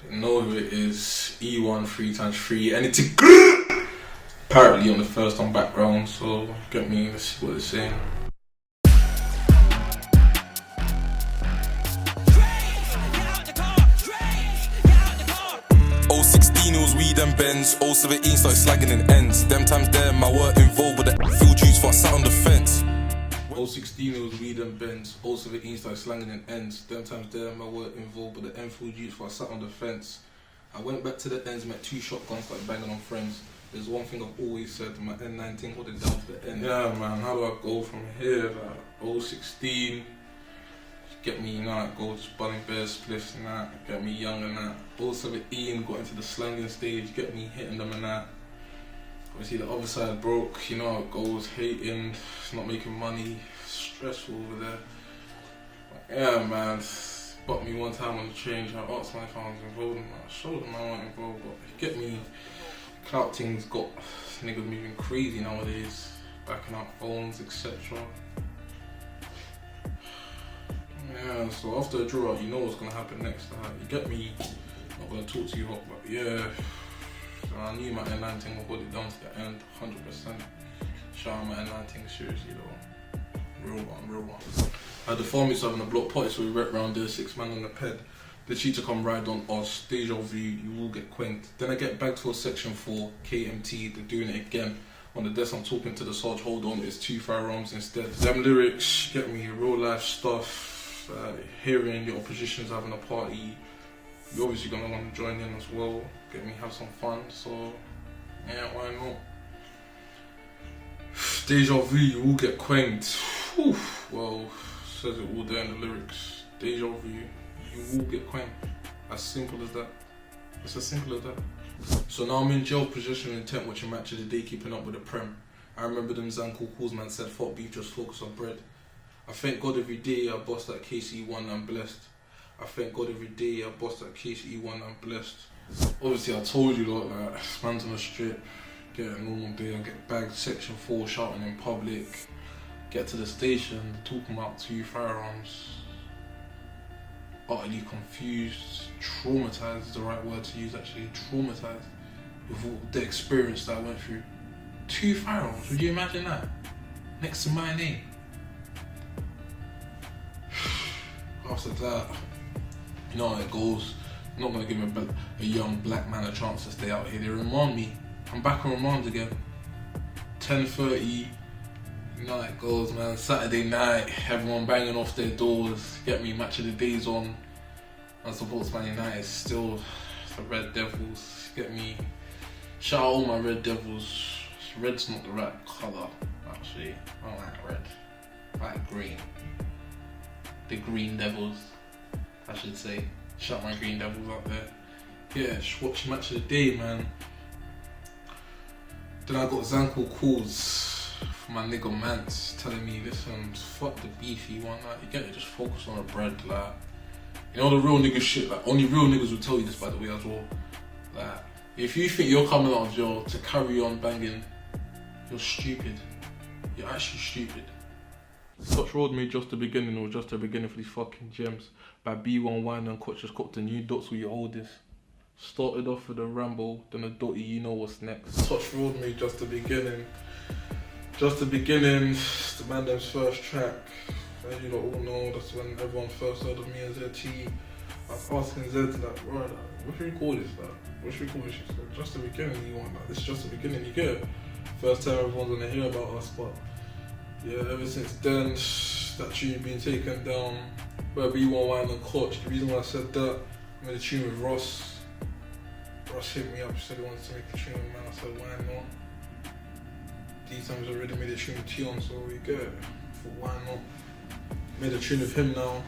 Know who it is. E1 3x3 and it's apparently on the first on background, so get me, let's see what it's saying. Oh 16 it was weed and Benz, 017 started slagging in ends. Them times there, my work involved with the fuel juice for I sat on the fence. 016 it was weed and Benz, 017 started slanging in ends. Them times there, my work involved with the Enfield juice for I sat on the fence. I went back to the ends, met 2 shotguns, started banging on friends. There's one thing I've always said, my N19 hold it down to the end. Yeah man, how do I go from here? Like 016, get me, you know, like go just bunning bear spliffs and that, get me young and that. 017 got into the slanging stage, get me hitting them and that. Obviously the other side broke, you know how it goes, hating, not making money, stressful over there. But yeah man, bucked me one time on the train, I asked man if I was involved in that. I showed them I wasn't involved, but get me, clout things got niggas moving crazy nowadays, backing up phones, etc. Yeah, so after a draw, you know what's gonna happen next. You get me, not gonna talk to you hot, but yeah. So I knew my N19 would hold it down to the end, 100%. Shout out my N19, seriously though. Real one. I had the farmers having a block party, so we went round there, 6 man on the ped. The cheater come ride on us, deja vu, you will get quanked. Then I get back to a section 4, KMT, they're doing it again. On the desk I'm talking to the Sarge, hold on, it's 2 firearms instead. Them lyrics, get me, real life stuff. Hearing your opposition's having a party, you're obviously gonna want to join in as well, get me, have some fun, so yeah, why not? Deja vu, you will get quanked. Whew. Well, says it all there in the lyrics. Deja vu, you will get quanked. As simple as that. It's as simple as that. So now I'm in jail, possession intent, watching match of the day, keeping up with the prem. I remember them Zanko calls, man said, fuck beef, just focus on bread. I thank God every day I bossed at KC1, I'm blessed. I thank God every day I bossed at KC1, I'm blessed. Obviously I told you lot, like, man's on the strip, get a normal day, I get bagged section 4, shouting in public, get to the station, talking about 2 firearms, utterly confused, traumatized is the right word to use actually, traumatized with all the experience that I went through. 2 firearms, would you imagine that? Next to my name. After that, you know how it goes. I'm not gonna give a young black man a chance to stay out here. They remand me. I'm back on remand again. 10:30. You know how it goes, man. Saturday night, everyone banging off their doors. Get me, match of the days on. And supports Man United still. The Red Devils. Get me. Shout out all my Red Devils. Red's not the right colour, actually. I don't like red. I like green. The Green Devils, I should say. Shout my Green Devils out there. Yeah, just watch match of the day, man. Then I got Zanko calls from my nigga Mance telling me, listen, fuck the beefy one, like, you get it, just focus on the bread, like. You know the real nigga shit, like, only real niggas will tell you this, by the way, as well. Like, if you think you're coming out of jail to carry on banging, you're stupid. You're actually stupid. Such road made just the beginning, or just the beginning for these fucking gems. By B1 Wine and Coach just got the new dots with your oldest. Started off with a ramble, then a dotty, you know what's next. Such road made just the beginning. Just the beginning, the man them's first track. As you lot all know, that's when everyone first heard of me and ZT. I was asking Zed, like, bro, like, what should we call this? Like, what should we call this? She's like, just the beginning, you want, like, this is just the beginning, you get it? First time everyone's gonna hear about us, but yeah, ever since then, that tune been taken down. Wherever you want Wine and Coach. The reason why I said that, I made a tune with Ross. Ross hit me up, said he wanted to make a tune with man. I said, why not? These times I already made a tune with Tion, so we get it. For why not? Made a tune with him now.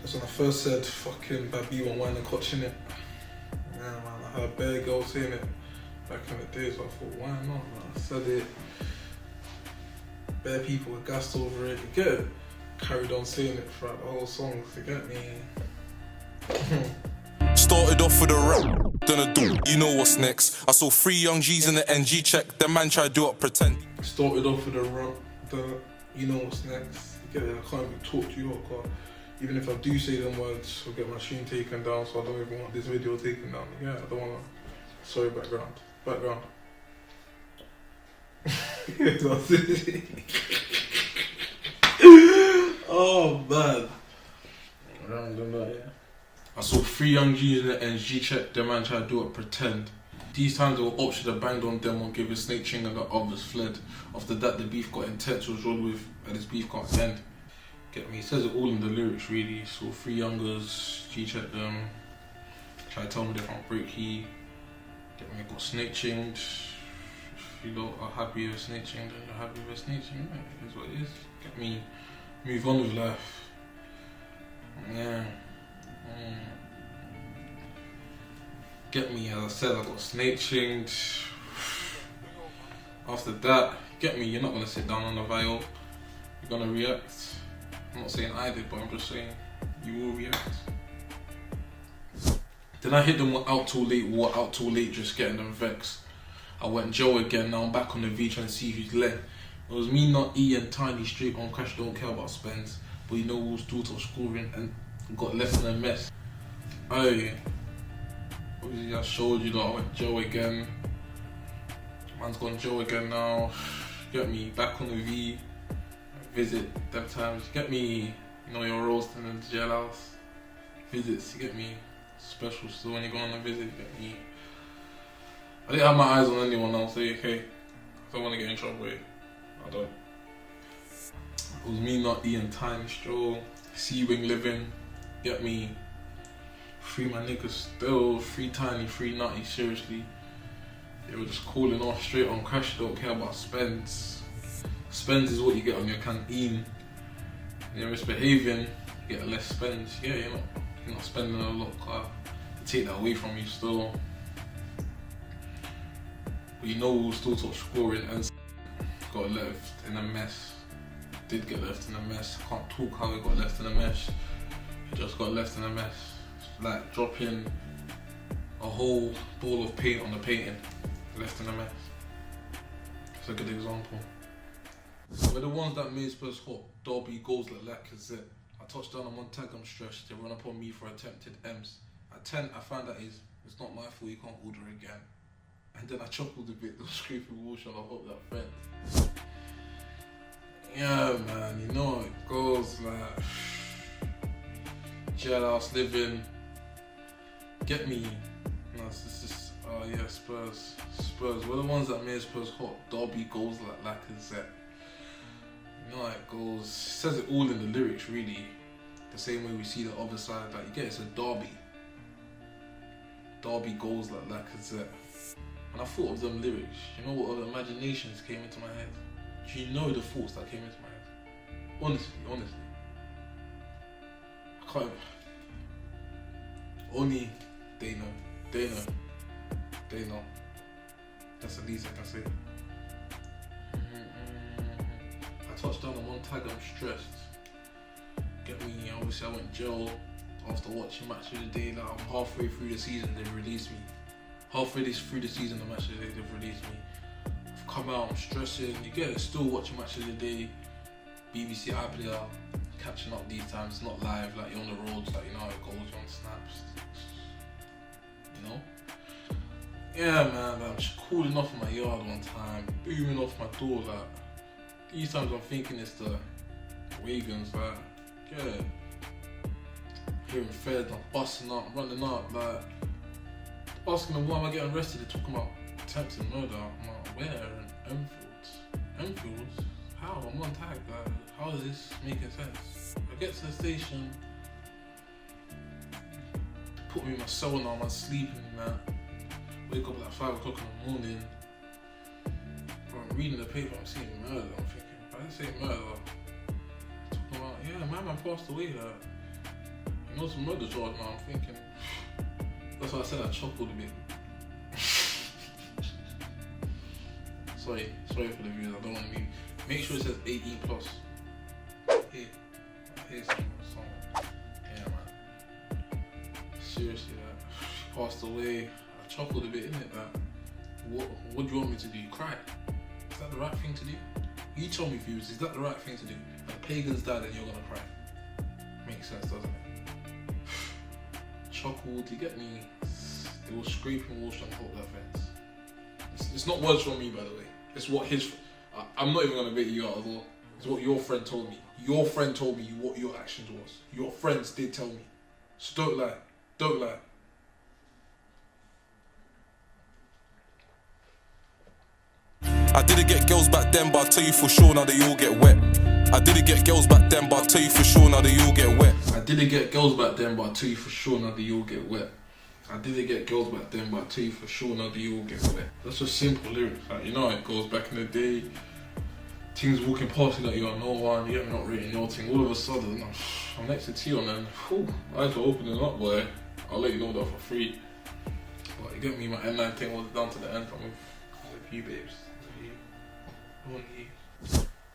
That's when I first said, fucking bad B1 Wine and Coach in it. Yeah, man, I heard bare girls saying it back in the day, so I thought, why not? Man? I said it. Bare people were gassed over it, you get it? Carried on saying it throughout the whole song, you get me? Started off with a rap, then a do. You know what's next. I saw 3 young G's in the NG check. The man tried to do up pretend. Started off with a rap, you know what's next. You get it? I can't even talk to you, Even if I do say them words, I'll get my stream taken down, so I don't even want this video taken down. Yeah, I don't wanna. Sorry, background. Oh man. I saw 3 young G's in the ends, G-check, them man try to do it pretend. These times they were up, should have banged on them or give a snake ching and the others fled. After that the beef got intense, was rolled with and this beef can't end. Get me? It says it all in the lyrics really. So 3 youngers, G-check them, try to tell me they can't break key. Get me? Got snake chinged. If you lot are happy with snake ching, then you're happy with snake ching. Right? It is what it is. Get me? Move on with life. Yeah. Get me, as I said, I got snake chinged. After that, get me, you're not gonna sit down on the viol. You're gonna react. I'm not saying I did, but I'm just saying you will react. Then I hit them with out too late, just getting them vexed. I went Joe again, now I'm back on the V trying to see who's led. It was me not E and Tiny straight on crash, don't care about spends. But you know who's still top scoring and got left in a mess. Hey, obviously I showed you that I went Joe again. Man's gone Joe again now. Get me, back on the V. Visit them times. Get me, you know you're roasting in the jailhouse. Visits, you get me, special. So when you go on a visit, you get me. I didn't have my eyes on anyone else, okay? I don't want to get in trouble, I don't. It was me not eating time, stroll, C-wing living, get me. Free my niggas still, free Tiny, free Nutty, seriously. They were just calling off straight on crash, don't care about spends. Spends is what you get on your canteen. And you're misbehaving, you get less spends. Yeah, you're not spending a lot, they take that away from you still. But you know who's still top scoring and got left in a mess. Did get left in a mess. I can't talk how he got left in a mess. He just got left in a mess. Like dropping a whole ball of paint on the painting. Left in a mess. It's a good example. We're the ones that made Spurs hot. Derby goals like Lacazette. I touched down on one tag, I'm stressed. They run up on me for attempted M's. At 10, I found that it's not my fault, you can't order again. And then I chuckled a bit, the scraping wall shot, I hope that friend. Yeah man, you know how it goes, like jailhouse living. Get me. No, it's just yeah, Spurs. We're the ones that made Spurs hot. Derby goals like Lacazette. You know how it goes. It says it all in the lyrics really. The same way we see the other side, like you get it's a derby. Derby goals like Lacazette. And I thought of them lyrics, you know what other imaginations came into my head? Do you know the thoughts that came into my head? Honestly. I can't. Only they know. That's the least I can say. I touched down on one tag, I'm stressed. Get me, obviously I went jail after watching Match of the Day. Like I'm halfway through the season, they released me. Halfway through the season, the Match of the Day, they've released me. I've come out, I'm stressing. You get it, still watching Match of the Day. BBC iPlayer, catching up these times. It's not live, like you're on the roads, like you know how it goes, you're on snaps. You know? Yeah man, I'm just cooling off in my yard one time, booming off my door, like these times I'm thinking it's the Wagons, like, yeah. Hearing feds, I'm busting up, running up, like asking them why am I getting arrested, they're talking about attempted murder. I'm like, where? In Enfields? How? I'm on tag, like, how is this making sense? I get to the station, put me in my cell now, I'm sleeping and that. Wake up at like 5 o'clock in the morning. Bro, I'm reading the paper, I'm seeing murder. I'm thinking, if I didn't say murder, talking about, yeah, my man passed away. You know, some murder charge now. I'm thinking, that's why I said I chuckled a bit. Sorry for the viewers, I don't want to be. Make sure it says 18 plus. Here's some. Yeah, man. Seriously, she passed away. I chuckled a bit, innit? That what do you want me to do? Cry? Is that the right thing to do? You tell me, viewers, is that the right thing to do? When pagans die, then you're gonna cry. Makes makes sense, doesn't it? Chuckled, you get me? They were scraping walls trying to hold that fence. It's not words from me, by the way. It's what I'm not even gonna bait you out at all. It's what your friend told me. Your friend told me what your actions was. Your friends did tell me. So don't lie. Don't lie. I didn't get girls back then, but I'll tell you for sure now they all get wet. I didn't get girls back then, but I'll tell you for sure now they all get wet. I didn't get girls back then, but I'll tell you for sure now they all get wet. I didn't get girls back then, but I'll tell you for sure now they all get wet. That's just simple lyrics. Like, you know how it goes back in the day. Teams walking past you like you're no one, you're not rating your thing. All of a sudden, I'm next to Tion and eyes were opening up, boy. I'll let you know that for free. But you get me, my N9 thing was down to the end. I'm with a few babes. Only you.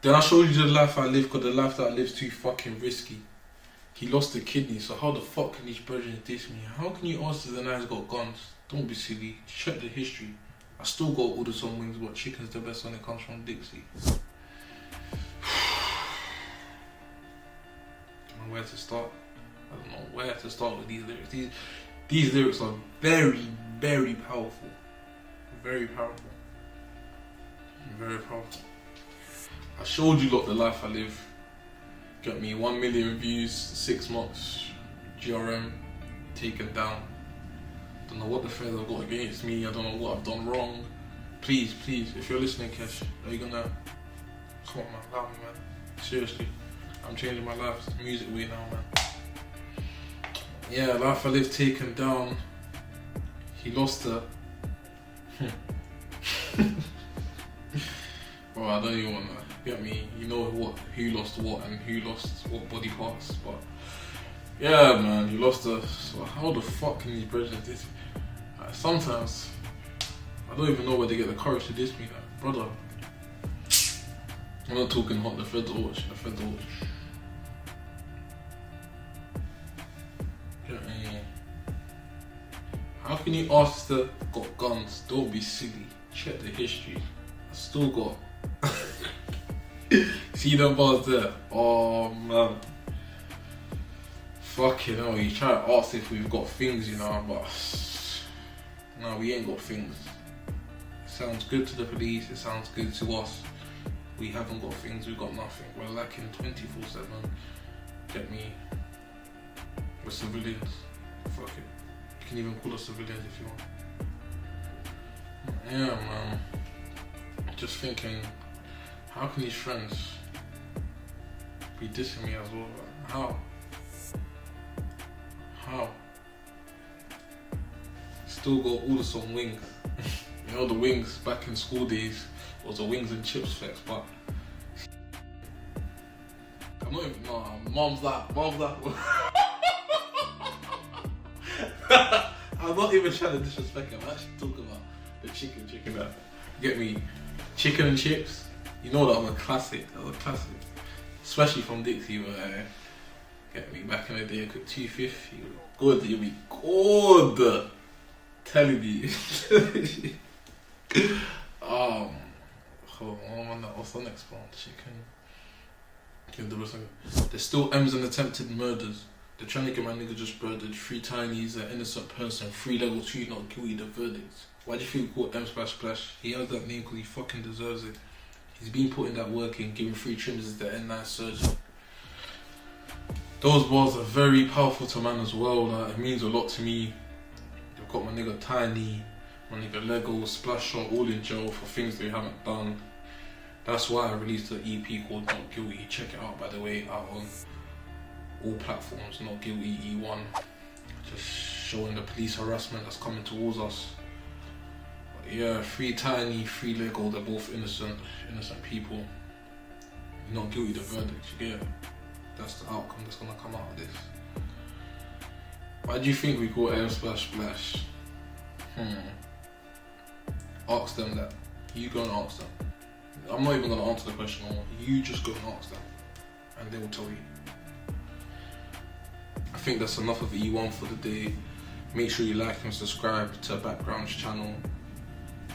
Then I showed you the life I live, because the life that I live's too fucking risky. He lost a kidney, so how the fuck can these brethren diss me? How can you ask if the guy's got guns? Don't be silly. Check the history. I still got order some wings, but chicken's the best when it comes from Dixie. Don't know where to start. I don't know where to start with these lyrics. These lyrics are very, very powerful. Very powerful. Very powerful. I showed you lot the life I live. Got me 1 million views, 6 months. GRM taken down. Don't know what the feds have got against me. I don't know what I've done wrong. Please, if you're listening, Kesh, are you gonna come on, man? Allow me, man. Seriously, I'm changing my life. It's the music way now, man. Yeah, life I live taken down. He lost her. Bro, I don't even wanna get me. You know who lost what and who lost what body parts, but yeah, man, you lost her. So how the fuck can these brethren diss me? Sometimes I don't even know where they get the courage to diss me. Like, brother, I'm not talking hot. The feds are watching. The feds are watching. How can you ask the got guns? Don't be silly. Check the history. I still got. See them bars there? Oh man. Fucking hell, you try to ask if we've got things, you know, but no, we ain't got things. It sounds good to the police, it sounds good to us. We haven't got things, we've got nothing. We're lacking 24/7. Get me? We're civilians. Fuck it. You can even call us civilians if you want. Yeah, man. Just thinking, how can these friends be dissing me as well? How? Still got all some wings. You know the wings back in school days was the wings and chips flex, but I'm not even, mom's that. I'm not even trying to disrespect him. I'm actually talking about the chicken that. Get me? Chicken and chips. You know that was a classic. Especially from Dixie, but get me, back in the day I cooked 250. Good, you'll be good. Telling me. What's the next one? Chicken. There's still M's and attempted murders. They're trying to get my nigga just murdered. 3 tinies, an innocent person. 3 level 2 not guilty, the verdict. Why do you think he called M Splash? He has that name because he fucking deserves it. He's been putting that work in, giving 3 trims as the N9 surgeon. Those bars are very powerful to man as well. Like, it means a lot to me. They've got my nigga Tiny, my nigga Lego, Splash Shot, all in jail for things they haven't done. That's why I released an EP called Not Guilty. Check it out, by the way, out on all platforms. Not Guilty E1. Just showing the police harassment that's coming towards us. But yeah, 3 Tiny, 3 Lego, they're both innocent people. Not guilty, the verdict, you get it? That's the outcome that's gonna come out of this. Why do you think we call M Splash? Ask them that. You go and ask them. I'm not even gonna answer the question. You just go and ask them, and they will tell you. I think that's enough of E1 for the day. Make sure you like and subscribe to Background's channel,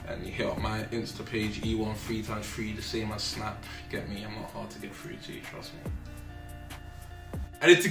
and you hit up my Insta page E1 3x3, the same as Snap. Get me? I'm not hard to get through to, trust me. And it's a